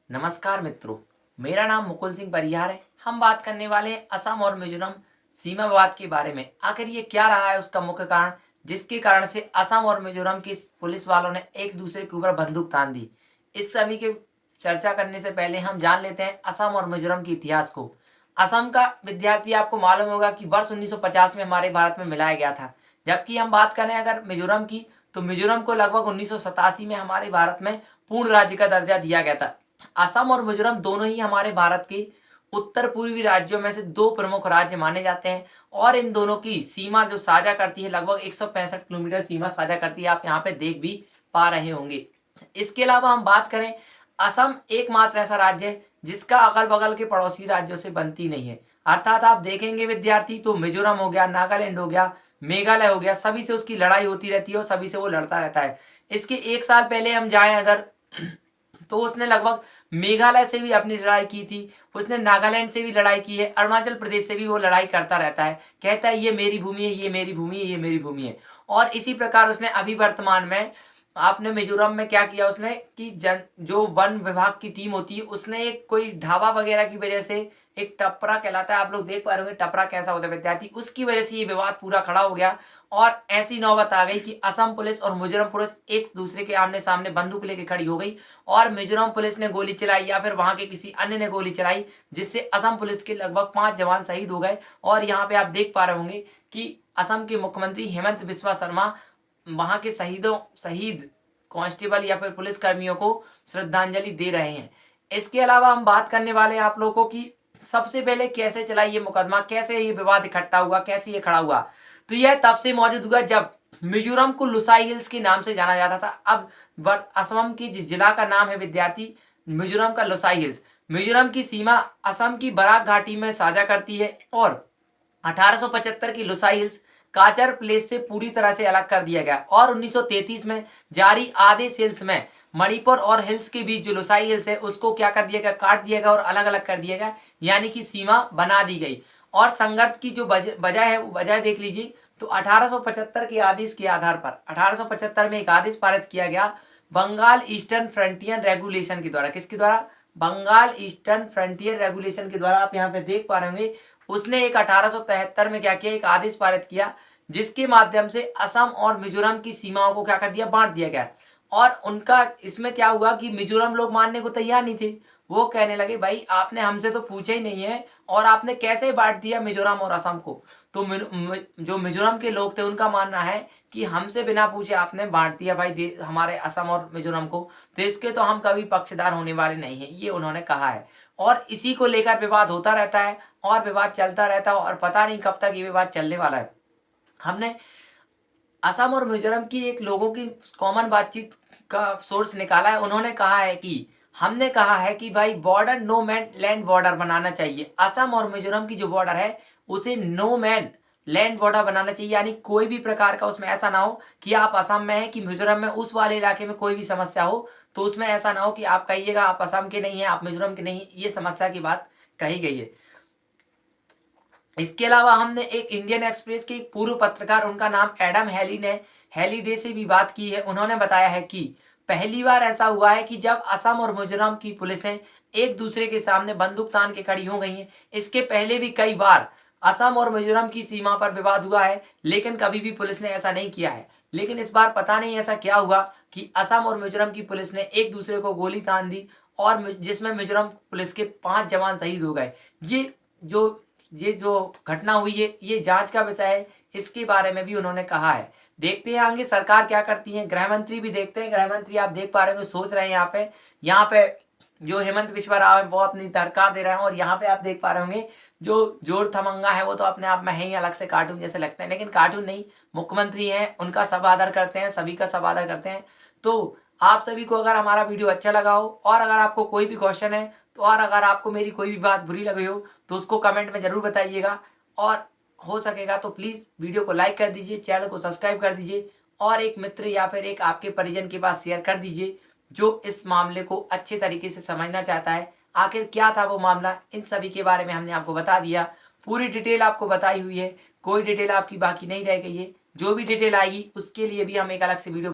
नमस्कार मित्रों, मेरा नाम मुकुल सिंह परिहार है। हम बात करने वाले हैं असम और मिजोरम सीमा विवाद के बारे में। आखिर ये क्या रहा है उसका मुख्य कारण, जिसके कारण से असम और मिजोरम की पुलिस वालों ने एक दूसरे के ऊपर बंदूक तान दी। इस सभी के चर्चा करने से पहले हम जान लेते हैं असम और मिजोरम के इतिहास को। असम का विद्यार्थी आपको मालूम होगा कि वर्ष 1950 में हमारे भारत में मिलाया गया था। जबकि हम बात करें अगर मिजोरम की, तो मिजोरम को लगभग 1987 में हमारे भारत में पूर्ण राज्य का दर्जा दिया गया था। असम और मिजोरम दोनों ही हमारे भारत के उत्तर पूर्वी राज्यों में से दो प्रमुख राज्य माने जाते हैं और इन दोनों की सीमा जो साझा करती है, लगभग 165 किलोमीटर सीमा साझा करती है। आप यहाँ पे देख भी पा रहे होंगे। इसके अलावा हम बात करें, असम एकमात्र ऐसा राज्य है जिसका अगल बगल के पड़ोसी राज्यों से बनती नहीं है। अर्थात आप देखेंगे विद्यार्थी, तो मिजोरम हो गया, नागालैंड हो गया, मेघालय हो गया, सभी से उसकी लड़ाई होती रहती है और सभी से वो लड़ता रहता है। इसके एक साल पहले हम जाएं अगर, तो उसने लगभग मेघालय से भी अपनी लड़ाई की थी, उसने नागालैंड से भी लड़ाई की है, अरुणाचल प्रदेश से भी वो लड़ाई करता रहता है, कहता है ये मेरी भूमि है, ये मेरी भूमि है, ये मेरी भूमि है। और इसी प्रकार उसने अभी वर्तमान में आपने मिजोरम में क्या किया उसने कि जो वन विभाग की टीम होती है, उसने एक कोई ढाबा वगैरह की वजह से, एक टपरा कहलाता है, आप लोग देख पा रहे होंगे टपरा कैसा होता है विद्यार्थी, उसकी वजह से ये विवाद पूरा खड़ा हो गया। और ऐसी नौबत आ गई कि असम पुलिस और मिजोरम पुलिस एक दूसरे के आमने सामने बंदूक लेके खड़ी हो गई और मिजोरम पुलिस ने गोली चलाई या फिर वहां के किसी अन्य ने गोली चलाई, जिससे असम पुलिस के लगभग 5 जवान शहीद हो गए। और यहाँ पे आप देख पा रहे होंगे कि असम के मुख्यमंत्री हेमंत बिस्वा शर्मा वहां के शहीद कांस्टेबल या फिर पुलिस कर्मियों को श्रद्धांजलि दे रहे हैं। इसके अलावा हम बात करने वाले हैं आप लोगों की सबसे पहले कैसे चला ये मुकदमा, कैसे ये विवाद इकट्ठा हुआ, कैसे ये खड़ा हुआ। तो यह तब से मौजूद हुआ जब मिजोरम को लुसाई हिल्स के नाम से जाना जाता था। अब असम की जिस जिला का नाम है विद्यार्थी, मिजोरम का लुसाई हिल्स। मिजोरम की सीमा असम की बराक घाटी में साझा करती है और 1875 की लुसाई हिल्स काचर प्लेस से पूरी तरह से अलग कर दिया गया और 1933 में जारी आदेश हिल्स में मणिपुर और हिल्स के बीच जो लुसाई हिल्स है उसको क्या कर दिया गया, काट दिया गया और अलग अलग कर दिया गया, यानी कि सीमा बना दी गई। और संघर्ष की जो वजह है वो वजह देख लीजिए, तो 1875 के आदेश के आधार पर 1875 में एक आदेश पारित किया गया बंगाल ईस्टर्न फ्रंटियर रेगुलेशन के द्वारा। किसके द्वारा? बंगाल ईस्टर्न फ्रंटियर रेगुलेशन के द्वारा। आप यहाँ पे देख पा रहे होंगे उसने एक 1873 में क्या किया, एक आदेश पारित किया जिसके माध्यम से असम और मिजोरम की सीमाओं को क्या कर दिया, बांट दिया गया। और उनका इसमें क्या हुआ कि मिजोरम लोग मानने को तैयार नहीं थे। वो कहने लगे भाई आपने हमसे तो पूछा ही नहीं है और आपने कैसे बांट दिया मिजोरम और असम को। तो जो मिजोरम के लोग थे उनका मानना है कि हमसे बिना पूछे आपने बांट दिया भाई हमारे असम और मिजोरम को, तो इसके तो हम कभी पक्षधर होने वाले नहीं है, ये उन्होंने कहा है। और इसी को लेकर विवाद होता रहता है और विवाद चलता रहता है और पता नहीं कब तक ये विवाद चलने वाला है। हमने असम और मिजोरम की एक लोगों की कॉमन बातचीत का सोर्स निकाला है। उन्होंने कहा है कि हमने कहा है कि भाई border no man land border बनाना चाहिए। असम और मिजोरम की जो बॉर्डर है उसे नो मैन लैंड बॉर्डर बनाना चाहिए, यानी कोई भी प्रकार का उसमें ऐसा ना हो कि आप असम में है कि मिजोरम में उस वाले इलाके में कोई भी समस्या हो तो उसमें ऐसा ना हो कि आप कहिएगा आप असम के नहीं है, आप मिजोरम के नहीं, ये समस्या की बात कही गई है। इसके अलावा हमने एक इंडियन एक्सप्रेस के एक पूर्व पत्रकार, उनका नाम एडम हेलीडे से भी बात की है। उन्होंने बताया है कि पहली बार ऐसा हुआ है कि जब असम और मिजोरम की पुलिसें एक दूसरे के सामने बंदूक तान के खड़ी हो गई हैं। इसके पहले भी कई बार असम और मिजोरम की सीमा पर विवाद हुआ है, लेकिन कभी भी पुलिस ने ऐसा नहीं किया है। लेकिन इस बार पता नहीं ऐसा क्या हुआ कि असम और मिजोरम की पुलिस ने एक दूसरे को गोली तान दी और जिसमें मिजोरम पुलिस के 5 जवान शहीद हो गए। ये जो घटना हुई है ये जांच का विषय है, इसके बारे में भी उन्होंने कहा है। देखते हैं आगे सरकार क्या करती है। गृह मंत्री भी देखते हैं, गृह मंत्री आप देख पा रहे होंगे सोच रहे हैं यहाँ पे जो हेमंत बिस्वा राव है वो अपनी दरकार दे रहे हैं। और यहाँ पे आप देख पा रहे होंगे जो जोर थमंगा है वो तो अपने आप में है ही अलग से कार्टून जैसे लगते हैं, लेकिन कार्टून नहीं, मुख्यमंत्री हैं, उनका सब आदर करते हैं, सभी का सब आदर करते हैं। तो आप सभी को अगर हमारा वीडियो अच्छा लगा हो और अगर आपको कोई भी क्वेश्चन है तो और अगर आपको मेरी कोई भी बात बुरी लगी हो तो उसको कमेंट में जरूर बताइएगा। और हो सकेगा तो प्लीज़ वीडियो को लाइक कर दीजिए, चैनल को सब्सक्राइब कर दीजिए और एक मित्र या फिर एक आपके परिजन के पास शेयर कर दीजिए जो इस मामले को अच्छे तरीके से समझना चाहता है। आखिर क्या था वो मामला, इन सभी के बारे में हमने आपको बता दिया, पूरी डिटेल आपको बताई हुई है, कोई डिटेल आपकी बाकी नहीं रह गई है। जो भी डिटेल आएगी उसके लिए भी हम एक अलग से वीडियो